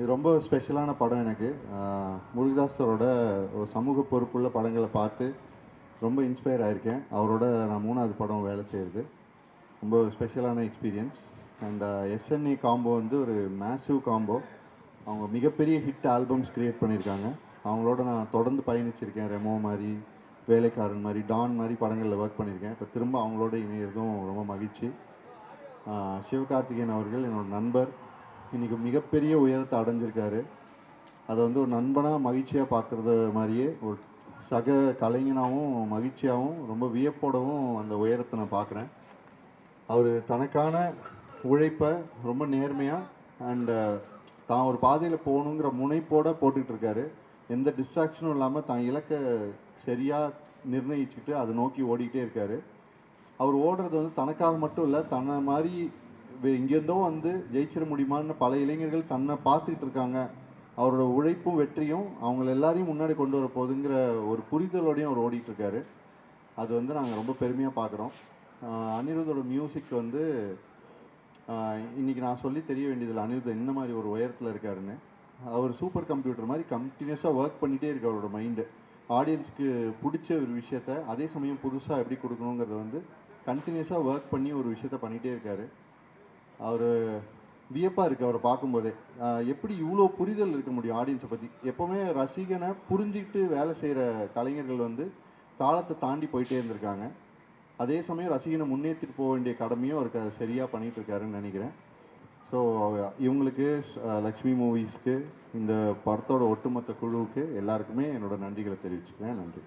இது ரொம்ப ஸ்பெஷலான படம் எனக்கு. முருகதாஸ் சாரோட ஒரு சமூக பொறுப்புள்ள படங்களை பார்த்து ரொம்ப இன்ஸ்பயர் ஆயிருக்கேன். அவரோட நான் 3வது படம் வேலை செய்கிறது ரொம்ப ஸ்பெஷலான எக்ஸ்பீரியன்ஸ். அண்ட் எஸ்என்ஏ காம்போ வந்து ஒரு மேசிவ் காம்போ. அவங்க மிகப்பெரிய ஹிட் ஆல்பம்ஸ் க்ரியேட் பண்ணியிருக்காங்க. அவங்களோட நான் தொடர்ந்து பயணிச்சிருக்கேன். ரெமோ மாதிரி, வேலைக்காரன் மாதிரி, டான் மாதிரி படங்களில் ஒர்க் பண்ணியிருக்கேன். இப்போ திரும்ப அவங்களோட இணையிறதும் ரொம்ப மகிழ்ச்சி. சிவகார்த்திகேயன் அவர்கள் என்னோட நண்பர். இன்றைக்கி மிகப்பெரிய உயரத்தை அடைஞ்சிருக்காரு. அதை வந்து ஒரு நண்பனாக மகிழ்ச்சியாக பார்க்குறது மாதிரியே ஒரு சக கலைஞனாகவும் மகிழ்ச்சியாகவும் ரொம்ப வியப்போடவும் அந்த உயரத்தை நான் பார்க்குறேன். அவர் தனக்கான உழைப்பை ரொம்ப நேர்மையாக அண்டு தான் ஒரு பாதையில் போகணுங்கிற முனைப்போடு போட்டுக்கிட்டு இருக்காரு. எந்த டிஸ்ட்ராக்ஷனும் இல்லாமல் தான் இலக்கை சரியாக நிர்ணயிச்சுட்டு அதை நோக்கி ஓடிக்கிட்டே இருக்கார். அவர் ஓடுறது வந்து தனக்காக மட்டும் இல்லை, தன்னை மாதிரி இங்கேருந்தோ வந்து ஜெயிச்சிட முடியுமான்னு பல இளைஞர்கள் தன்னை பார்த்துக்கிட்டு இருக்காங்க. அவரோட உழைப்பும் வெற்றியும் அவங்கள எல்லாரையும் முன்னாடி கொண்டு வர போகுதுங்கிற ஒரு புரிதலோடையும் அவர் ஓடிட்டுருக்காரு. அது வந்து நாங்கள் ரொம்ப பெருமையாக பார்க்குறோம். அனிருத்தோட மியூசிக் வந்து இன்றைக்கி நான் சொல்லி தெரிய வேண்டியதில்லை அனிருத் என்ன மாதிரி ஒரு உயரத்தில் இருக்காருன்னு. அவர் சூப்பர் கம்ப்யூட்டர் மாதிரி கண்டினியூஸாக ஒர்க் பண்ணிகிட்டே இருக்கு. அவரோட மைண்டு ஆடியன்ஸ்க்கு பிடிச்ச ஒரு விஷயத்த அதே சமயம் புதுசாக எப்படி கொடுக்கணுங்கிறத வந்து கண்டினியூஸாக ஒர்க் பண்ணி ஒரு விஷயத்த பண்ணிகிட்டே இருக்கார். அவர் வியப்பாக இருக்குது அவரை பார்க்கும்போதே. எப்படி இவ்வளோ புரிதல் இருக்க முடியும் ஆடியன்ஸை பற்றி. எப்போவுமே ரசிகனை புரிஞ்சுக்கிட்டு வேலை செய்கிற கலைஞர்கள் வந்து காலத்தை தாண்டி போயிட்டே இருந்திருக்காங்க. அதே சமயம் ரசிகனை முன்னேற்றிட்டு போக வேண்டிய கடமையும் அவருக்கு அதை சரியாக பண்ணிகிட்டு இருக்காருன்னு நினைக்கிறேன். ஸோ இவங்களுக்கு லக்ஷ்மி மூவிஸ்க்கு இந்த படத்தோட ஒட்டுமொத்த குழுவுக்கு எல்லாருக்குமே என்னோட நன்றிகளை தெரிவிச்சுக்கிறேன். நன்றி.